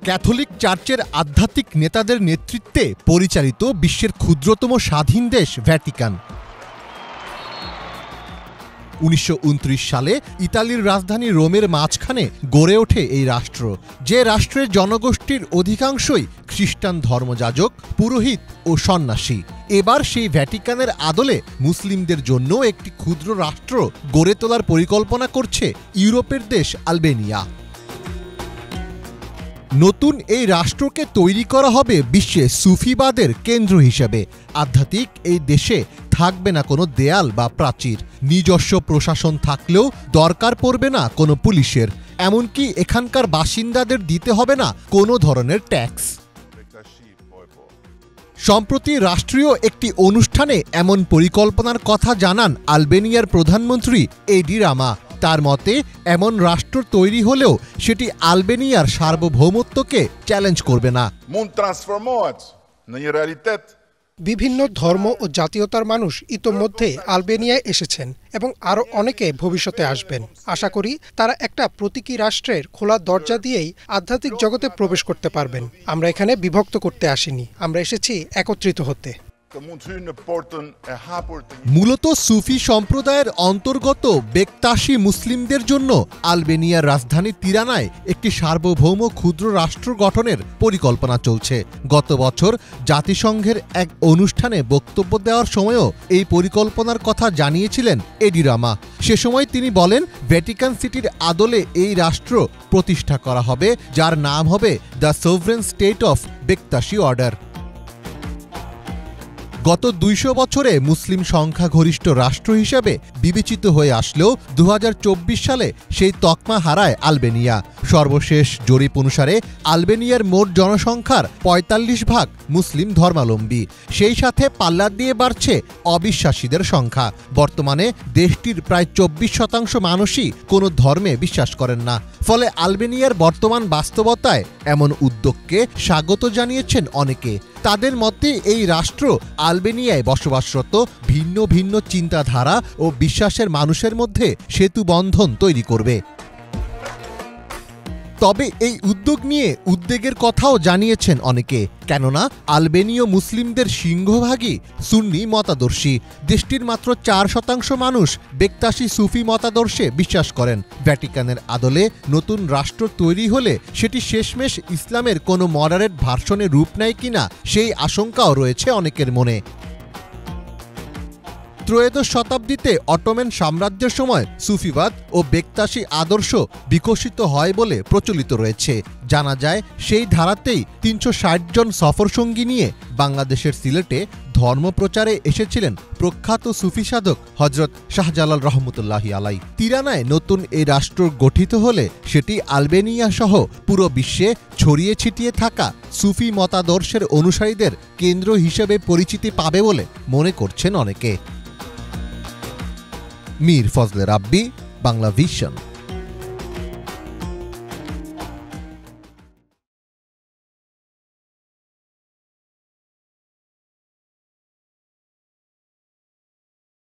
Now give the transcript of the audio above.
Catholic চার্চের আধ্যাত্মিক নেতাদের নেতৃত্বে পরিচালিত বিশ্বের ক্ষুদ্রতম স্বাধীন দেশ ভ্যাটিকান। 1929 সালে ইতালির রাজধানী রোমের মাঝখানে গড়ে ওঠে এই রাষ্ট্র, যে রাষ্ট্রের জনগোষ্ঠীর অধিকাংশই খ্রিস্টান ধর্মযাজক, পুরোহিত ও সন্ন্যাসী। এবার সেই ভ্যাটিকানের আদলে মুসলিমদের জন্য একটি ক্ষুদ্র রাষ্ট্র গড়ে তোলার পরিকল্পনা করছে ইউরোপের দেশ আলবেনিয়া। নতুন এই রাষ্ট্রকে তৈরি করা হবে বিশ্বে সুফিবাদের কেন্দ্র হিসেবে। আধ্যাত্মিক এই দেশে থাকবে না কোনো দেয়াল বা প্রাচীর, নিজস্ব প্রশাসন থাকলেও দরকার পড়বে না কোনো পুলিশের, এমনকি এখানকার বাসিন্দাদের দিতে হবে না কোনো ধরনের ট্যাক্স। সম্প্রতি রাষ্ট্রীয় একটি অনুষ্ঠানে এমন পরিকল্পনার কথা জানান আলবেনিয়ার প্রধানমন্ত্রী এডি রামা। তার মতে, এমন রাষ্ট্র তৈরি হলেও সেটি আলবেনিয়ার সার্বভৌমত্বকে চ্যালেঞ্জ করবে না। বিভিন্ন ধর্ম ও জাতীয়তার মানুষ ইতোমধ্যে আলবেনিয়ায় এসেছেন এবং আরও অনেকে ভবিষ্যতে আসবেন। আশা করি তারা একটা প্রতীকী রাষ্ট্রের খোলা দরজা দিয়েই আধ্যাত্মিক জগতে প্রবেশ করতে পারবেন। আমরা এখানে বিভক্ত করতে আসিনি, আমরা এসেছি একত্রিত হতে। মূলত সুফি সম্প্রদায়ের অন্তর্গত বেকতাশি মুসলিমদের জন্য আলবেনিয়ার রাজধানী তিরানায় একটি সার্বভৌম ক্ষুদ্র রাষ্ট্র গঠনের পরিকল্পনা চলছে। গত বছর জাতিসংঘের এক অনুষ্ঠানে বক্তব্য দেওয়ার সময়ও এই পরিকল্পনার কথা জানিয়েছিলেন এডি রামা। সে সময় তিনি বলেন, ভ্যাটিকান সিটির আদলে এই রাষ্ট্র প্রতিষ্ঠা করা হবে, যার নাম হবে the sovereign state of Bektashi order. গত 200 বছরে মুসলিম সংখ্যাগরিষ্ঠ রাষ্ট্র হিসেবে বিবেচিত হয়ে আসলেও 2024 সালে সেই তকমা হারায় আলবেনিয়া। সর্বশেষ জরিপ অনুসারে আলবেনিয়ার মোট জনসংখ্যার 45% মুসলিম ধর্মাবলম্বী। সেই সাথে পাল্লা দিয়ে বাড়ছে অবিশ্বাসীদের সংখ্যা। বর্তমানে দেশটির প্রায় 24% মানুষই কোনো ধর্মে বিশ্বাস করেন না। ফলে আলবেনিয়ার বর্তমান বাস্তবতায় এমন উদ্যোগকে স্বাগত জানিয়েছেন অনেকে। তাদের মতে এই রাষ্ট্র আলবেনিয়ায় বসবাসরত ভিন্ন ভিন্ন চিন্তাধারা ও বিশ্বাসের মানুষের মধ্যে সেতু বন্ধন তৈরি করবে। তবে এই উদ্যোগ নিয়ে উদ্বেগের কথাও জানিয়েছেন অনেকে, কেননা আলবেনীয় মুসলিমদের সিংহভাগই সুন্নি মতাদর্শী। দেশটির মাত্র 4% মানুষ বেকতাশি সুফি মতাদর্শে বিশ্বাস করেন। ভ্যাটিকানের আদলে নতুন রাষ্ট্র তৈরি হলে সেটি শেষমেশ ইসলামের কোনো মডারেট ভার্সনে রূপ নেয় কিনা সেই আশঙ্কাও রয়েছে অনেকের মনে। ত্রয়োদশ শতাব্দীতে অটোমান সাম্রাজ্যের সময় সুফিবাদ ও বেকতাশি আদর্শ বিকশিত হয় বলে প্রচলিত রয়েছে। জানা যায় সেই ধারাতেই 360 জন সফরসঙ্গী নিয়ে বাংলাদেশের সিলেটে ধর্মপ্রচারে এসেছিলেন প্রখ্যাত সুফি সাধক হজরত শাহজালাল রহমতুল্লাহি আলাই। তিরানায় নতুন এই রাষ্ট্র গঠিত হলে সেটি আলবেনিয়া সহ পুরো বিশ্বে ছড়িয়ে ছিটিয়ে থাকা সুফি মতাদর্শের অনুসারীদের কেন্দ্র হিসেবে পরিচিতি পাবে বলে মনে করছেন অনেকে। মীর ফজলে রাব্বি, বাংলা ভিশন।